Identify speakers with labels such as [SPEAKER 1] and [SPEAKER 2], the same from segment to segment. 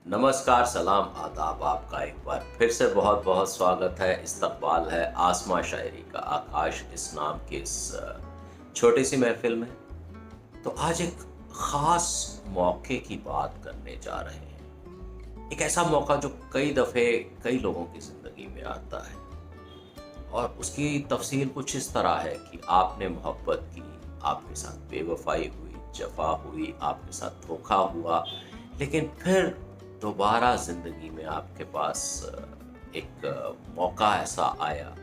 [SPEAKER 1] नमस्कार, सलाम, आदाब। आपका एक बार फिर से बहुत बहुत स्वागत है। इस्तकबाल है आसमां शायरी का, आकाश इस नाम की इस छोटी सी महफिल में। तो आज एक ख़ास मौके की बात करने जा रहे हैं। एक ऐसा मौका जो कई दफ़े कई लोगों की ज़िंदगी में आता है और उसकी तफ़सील कुछ इस तरह है कि आपने मोहब्बत की, आपके साथ बेवफ़ाई हुई, जफ़ा हुई, आपके साथ धोखा हुआ, लेकिन फिर दोबारा ज़िंदगी में आपके पास एक मौका ऐसा आया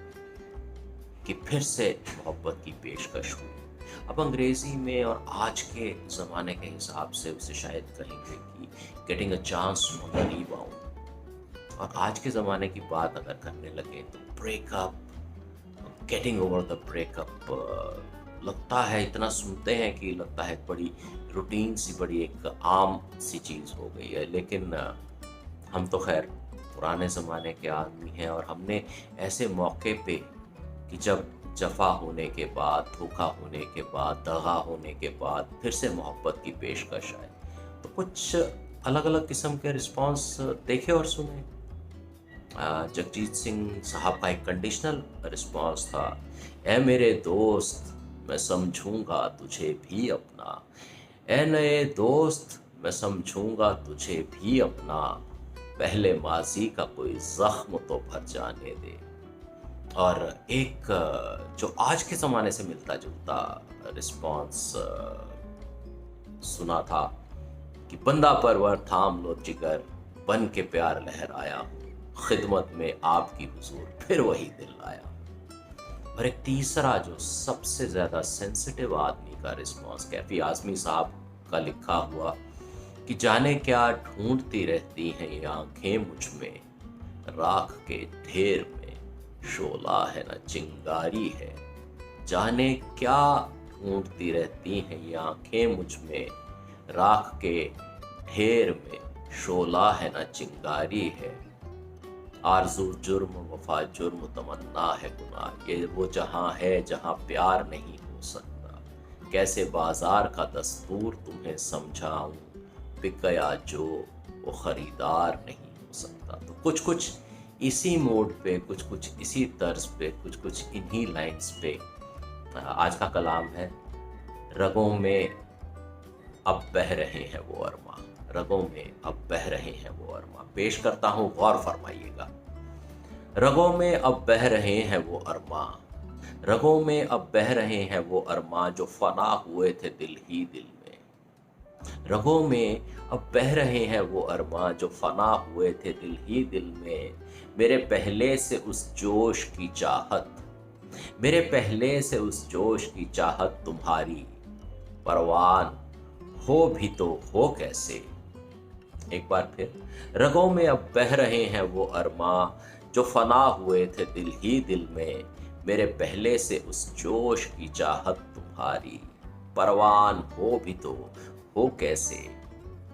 [SPEAKER 1] कि फिर से मोहब्बत की पेशकश हुई। अब अंग्रेज़ी में और आज के ज़माने के हिसाब से उसे शायद कहेंगे कि getting a chance to rebound. और आज के ज़माने की बात अगर करने लगे तो breakup, getting over the breakup लगता है, इतना सुनते हैं कि लगता है बड़ी रूटीन सी, बड़ी एक आम सी चीज़ हो गई है। लेकिन हम तो खैर पुराने ज़माने के आदमी हैं और हमने ऐसे मौके पे कि जब जफ़ा होने के बाद, धोखा होने के बाद, दगा होने के बाद फिर से मोहब्बत की पेशकश आए, तो कुछ अलग-अलग किस्म के रिस्पॉन्स देखे और सुने। जगजीत सिंह साहब का एक कंडीशनल रिस्पॉन्स था, "ऐ मेरे दोस्त, मैं समझूंगा तुझे भी अपना, ऐ नए दोस्त, मैं समझूंगा तुझे भी अपना, पहले माजी का कोई जख्म तो भर जाने दे।" और एक जो आज के ज़माने से मिलता-जुलता रिस्पॉन्स सुना था कि "बंदा परवर थाम लो जिगर, बन के प्यार लहराया हूँ, खिदमत में आपकी हुजूर फिर वही दिल लाया हूँ।" और एक तीसरा जो सबसे ज़्यादा सेंसिटिव आदमी का रिस्पॉन्स कैफी आज़मी साहब का लिखा हुआ कि "जाने क्या ढूंढती रहती हैं ये आंखें मुझ में, राख के ढेर में शोला है न चिंगारी है, जाने क्या ढूंढती रहती हैं ये आंखें मुझ में, राख के ढेर में शोला है न चिंगारी है, आरज़ू जुर्म वफ़ा जुर्म तमन्ना है गुनाह, ये वो जहां है जहां प्यार नहीं हो सकता, कैसे बाजार का दस्तूर तुम्हें समझाऊं, बिक गया जो वो खरीदार नहीं हो सकता।" तो कुछ कुछ इसी मोड पे, कुछ कुछ इसी तर्ज पे, कुछ कुछ इन्हीं लाइंस पे आज का कलाम है। रगों में अब बह रहे हैं वो अरमा, रगों में अब बह रहे हैं वो अरमा। पेश करता हूँ, गौर फरमाइएगा। रगों में अब बह रहे हैं वो अरमा, रगों में अब बह रहे हैं वो अरमा, जो फना हुए थे दिल ही दिल में। रगों में अब बह रहे हैं वो अरमा, जो फना हुए थे दिल ही दिल में। मेरे पहले से उस जोश की चाहत, मेरे पहले से उस जोश की चाहत तुम्हारी, परवान हो भी तो हो कैसे। एक बार फिर, रगों में अब बह रहे हैं वो अरमा, जो फना हुए थे दिल ही दिल में। मेरे पहले से उस जोश की चाहत तुम्हारी, परवान हो भी तो हो कैसे।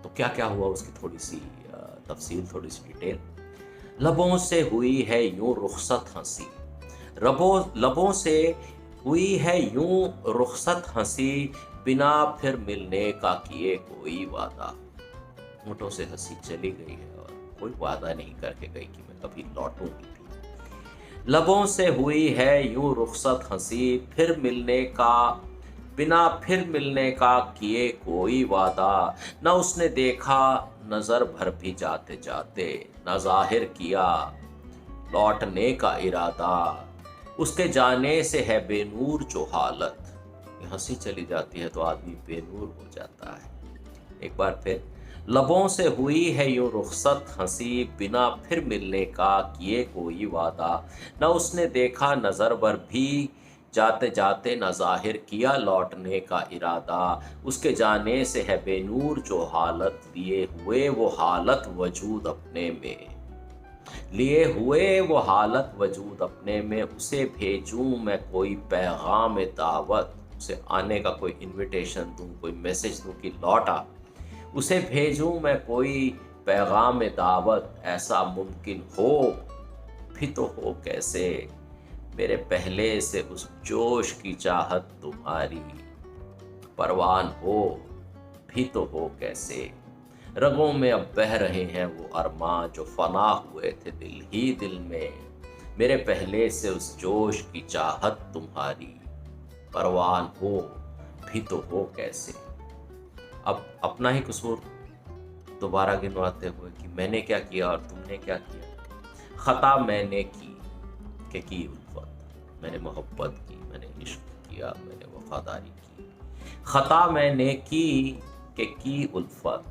[SPEAKER 1] तो क्या क्या हुआ उसकी थोड़ी सी तफसील, थोड़ी सी डिटेल। लबों से हुई है यूं रुखसत हंसी, लबों से हुई है यूं रुखसत हंसी, बिना फिर मिलने का किए कोई वादा। होठों से हंसी चली गई है और कोई वादा नहीं करके गई कि मैं कभी लौटूंगी भी। लबों से हुई है यूं रुखसत हंसी, फिर मिलने का, बिना फिर मिलने का किए कोई वादा। न उसने देखा नजर भर भी जाते जाते, न जाहिर किया लौटने का इरादा, उसके जाने से है बेनूर जो हालत। ये हंसी चली जाती है तो आदमी बेनूर हो जाता है। एक बार फिर, लबों से हुई है यूं रुखसत हंसी, बिना फिर मिलने का किए कोई वादा। न उसने देखा नजर भर भी जाते जाते, न जाहिर किया लौटने का इरादा, उसके जाने से है बेनूर जो हालत, लिए हुए वो हालत वजूद अपने में, लिए हुए वो हालत वजूद अपने में। उसे भेजूं मैं कोई पैगाम दावत, उसे आने का कोई इनविटेशन दूं, कोई मैसेज दूं कि लौट आ। उसे भेजूं मैं कोई पैगाम दावत, ऐसा मुमकिन हो भी तो हो कैसे। मेरे पहले से उस जोश की चाहत तुम्हारी, परवान हो भी तो हो कैसे। रगों में अब बह रहे हैं वो अरमां जो फना हुए थे दिल ही दिल में। मेरे पहले से उस जोश की चाहत तुम्हारी, परवान हो भी तो हो कैसे। अब अपना ही कसूर दोबारा गिनवाते हुए कि मैंने क्या किया और तुमने क्या किया। खता मैंने की उल्फत, मैंने मोहब्बत की, मैंने इश्क किया, मैंने वफादारी की। खता मैंने की उल्फत,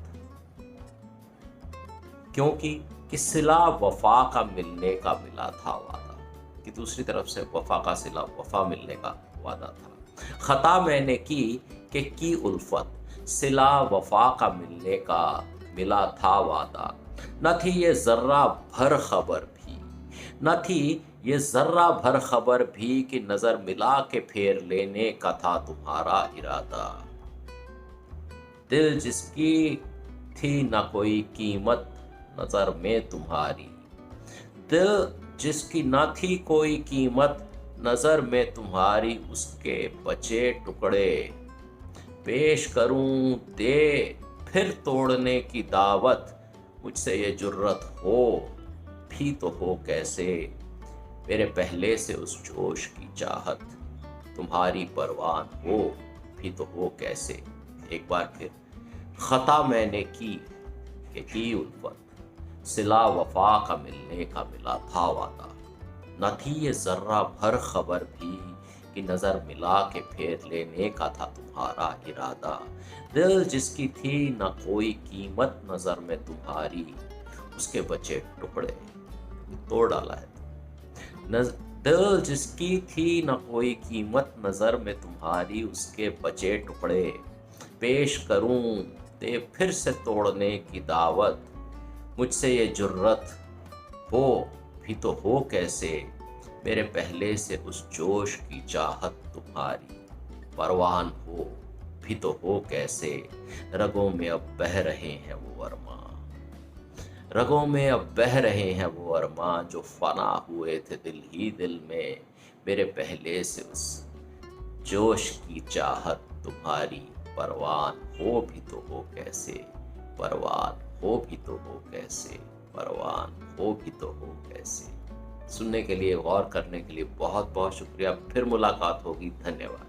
[SPEAKER 1] क्योंकि कि सिला वफा का मिलने का मिला था वादा, कि दूसरी तरफ से वफा का सिला वफा मिलने का वादा था। खता मैंने की उल्फत, सिला वफा का मिलने का मिला था वादा। न थी ये जर्रा भर खबर भी, न थी ये जर्रा भर खबर भी कि नजर मिला के फेर लेने का था तुम्हारा इरादा। दिल जिसकी थी न कोई कीमत नजर में तुम्हारी, दिल जिसकी न थी कोई कीमत नजर में तुम्हारी, उसके बचे टुकड़े पेश करूं दे फिर तोड़ने की दावत। मुझसे ये जुर्रत हो भी तो हो कैसे, मेरे पहले से उस जोश की चाहत तुम्हारी परवान हो भी तो हो कैसे। एक बार फिर, खता मैंने की उल्फत, सिला वफा का मिलने का मिला था वादा। न थी ये जर्रा भर खबर भी कि नजर मिला के फेर लेने का था तुम्हारा इरादा। दिल जिसकी थी न कोई कीमत नजर में तुम्हारी, उसके बचे टुकड़े तोड़ डाला है। दिल जिसकी थी न कोई कीमत नजर में तुम्हारी, उसके बचे टुकड़े पेश करूं दे फिर से तोड़ने की दावत। मुझसे ये जुर्रत हो भी तो हो कैसे, मेरे पहले से उस जोश की चाहत तुम्हारी, परवान हो भी तो हो कैसे। रगों में अब बह रहे हैं वो अरमां, रगों में अब बह रहे हैं वो अरमां जो फना हुए थे दिल ही दिल में। मेरे पहले से उस जोश की चाहत तुम्हारी, परवान हो भी तो हो कैसे, परवान हो भी तो हो कैसे, परवान हो भी तो हो कैसे। सुनने के लिए, गौर करने के लिए बहुत बहुत शुक्रिया। फिर मुलाकात होगी। धन्यवाद।